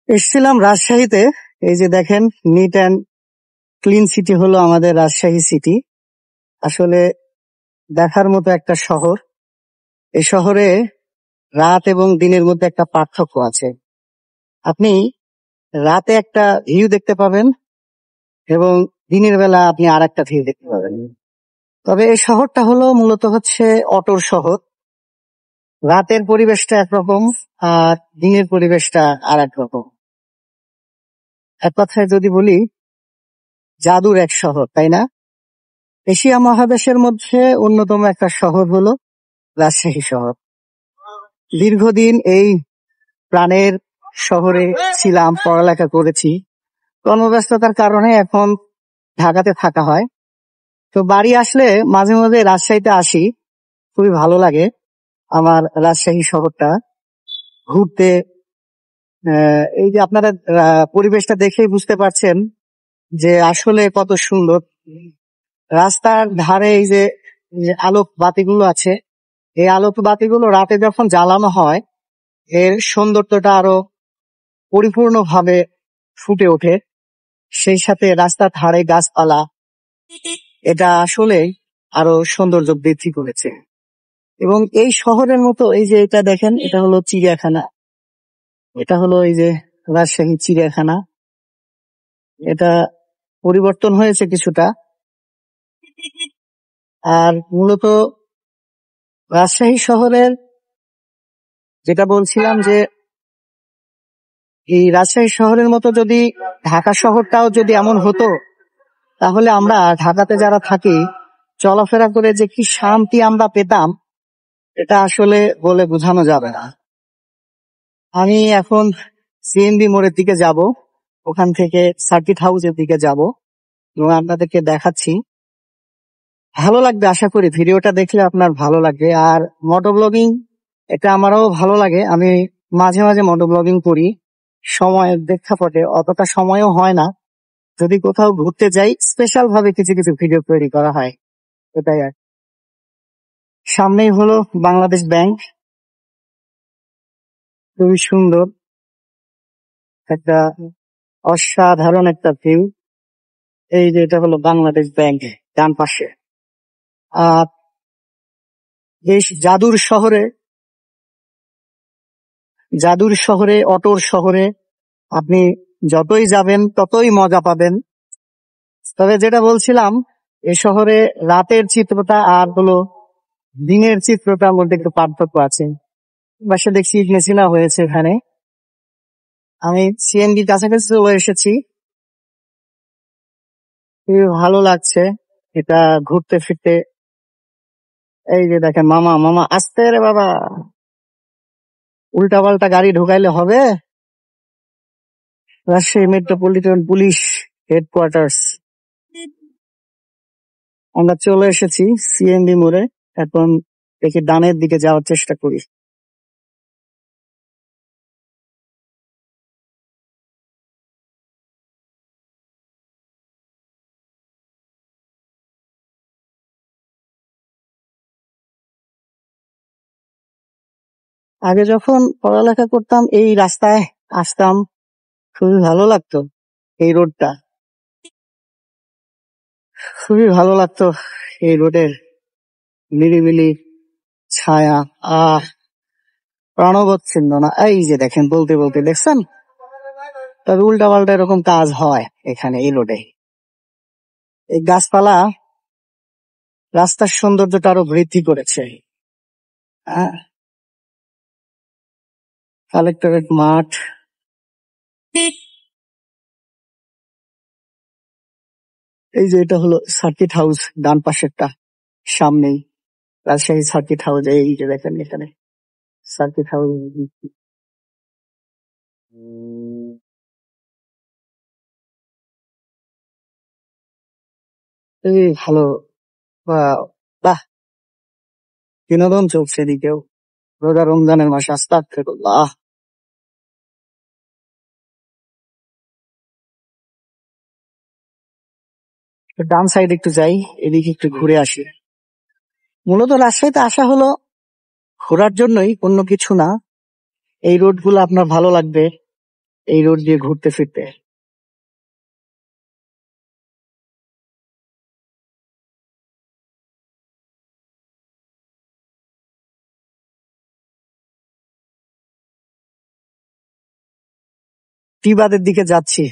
এসছিলাম রাজশাহীতে। এই যে দেখেন, নিট অ্যান্ড ক্লিন সিটি হলো আমাদের রাজশাহী সিটি। আসলে দেখার মতো একটা শহর। এই শহরে রাত এবং দিনের মধ্যে একটা পার্থক্য আছে। আপনি রাতে একটা ভিউ দেখতে পাবেন এবং দিনের বেলা আপনি আর একটা ভিউ দেখতে পাবেন। তবে এই শহরটা হলো মূলত হচ্ছে অটোর শহর। রাতের পরিবেশটা একরকম আর দিনের পরিবেশটা আর এক রকম। এক কথায় যদি বলি, জাদুর এক শহর, তাই না? এশিয়া মহাদেশের মধ্যে অন্যতম একটা শহর হলো রাজশাহী শহর। দীর্ঘদিন এই প্রাণের শহরে ছিলাম, পড়ালেখা করেছি। কর্মব্যস্ততার কারণে এখন ঢাকাতে থাকা হয়। তো বাড়ি আসলে মাঝে মাঝে রাজশাহীতে আসি, খুবই ভালো লাগে আমার রাজশাহী শহরটা ঘুরতে। এই যে আপনারা পরিবেশটা দেখেই বুঝতে পারছেন যে আসলে কত সুন্দর। রাস্তার ধারে এই যে আলোক বাতিগুলো আছে, এই আলোক বাতিগুলো রাতে যখন জ্বালানো হয় এর সৌন্দর্যটা আরো পরিপূর্ণভাবে ফুটে ওঠে। সেই সাথে রাস্তার ধারে গাছপালা, এটা আসলে আরো সৌন্দর্য বৃদ্ধি করেছে। এবং এই শহরের মতো, এই যে এটা দেখেন, এটা হলো চিড়িয়াখানা। এটা হলো এই যে রাজশাহী চিড়িয়াখানা। এটা পরিবর্তন হয়েছে কিছুটা। আর মূলত রাজশাহী শহরের, যেটা বলছিলাম, যে এই রাজশাহী শহরের মতো যদি ঢাকা শহরটাও যদি এমন হতো, তাহলে আমরা ঢাকাতে যারা থাকি চলাফেরা করে যে কি শান্তি আমরা পেতাম, এটা আসলে বলে বোঝানো যাবে না। আমি এখন সিএনবি মোড়ের দিকে যাব, ওখান থেকে সার্কিট হাউসের দিকে যাব এবং আপনাদেরকে দেখাচ্ছি। ভালো লাগবে, আশা করি ভিডিওটা দেখলে আপনার ভালো লাগবে। আর মোটো ব্লগিং, এটা আমারও ভালো লাগে। আমি মাঝে মাঝে মোটো ব্লগিং করি সময়ের প্রেক্ষাপটে, অতটা সময়ও হয় না। যদি কোথাও ঘুরতে যাই, স্পেশাল ভাবে কিছু কিছু ভিডিও তৈরি করা হয়, এটাই আর। সামনেই হলো বাংলাদেশ ব্যাংক, খুবই সুন্দর একটা, অসাধারণ একটা ভিউ। এই যে এটা হলো বাংলাদেশ ব্যাংক ডান পাশে। আর এই জাদুর শহরে, অটোর শহরে আপনি যতই যাবেন ততই মজা পাবেন। তবে যেটা বলছিলাম, এই শহরে রাতের চিত্রটা আর হলো দিনের চিত্রটার মধ্যে একটু পার্থক্য আছে। বাসা দেখছি মেসিনা হয়েছে এখানে। আমি সিএনজি কাছাকাছি চলে এসেছি, খুবই ভালো লাগছে এটা ঘুরতে ফিরতে। এই যে দেখেন, মামা মামা আসতে রে বাবা, উল্টা পাল্টা গাড়ি ঢুকাইলে হবে। রাজশাহী মেট্রোপলিটন পুলিশ হেডকোয়ার্টার্স, আমরা চলে এসেছি সিএনডি মোড়ে। এখন দেখি ডানের দিকে যাওয়ার চেষ্টা করি। আগে যখন পড়ালেখা করতাম এই রাস্তায় আসতাম, খুবই ভালো লাগতো। এই রোডটা খুবই ভালো লাগতো, এই রোডের নিরিবিলি ছায়া। প্রাণবৎ ছিন্ন না। এই যে দেখেন, বলতে বলতে দেখছেন, তবে উল্টা পাল্টা এরকম কাজ হয় এখানে এই রোডে। এই গাছপালা রাস্তার সৌন্দর্যটা আরো বৃদ্ধি করেছে। কালেক্টরেট মাঠ, এই যে এটা হলো সার্কিট হাউস ডান পাশেরটা, সামনেই রাজশাহী সার্কিট হাউস। এই যে দেখেন এখানে সার্কিট হাউস। এই ভালো, বাহ বাহ, বিনোদন চলছে এদিকেও। রোজা রমজানের মাসে, আস্তাগফিরুল্লাহ। ডান সাইড একটু যাই, এদিকে একটু ঘুরে আসি। মূলত রাজশাহীতে আসা হলো ঘোরার জন্যই, অন্য কিছু না। এই রোড গুলো আপনার ভালো লাগবে। এই রোড দিয়ে ঘুরতে ফিরতে। টিবাদের দিকে যাচ্ছি।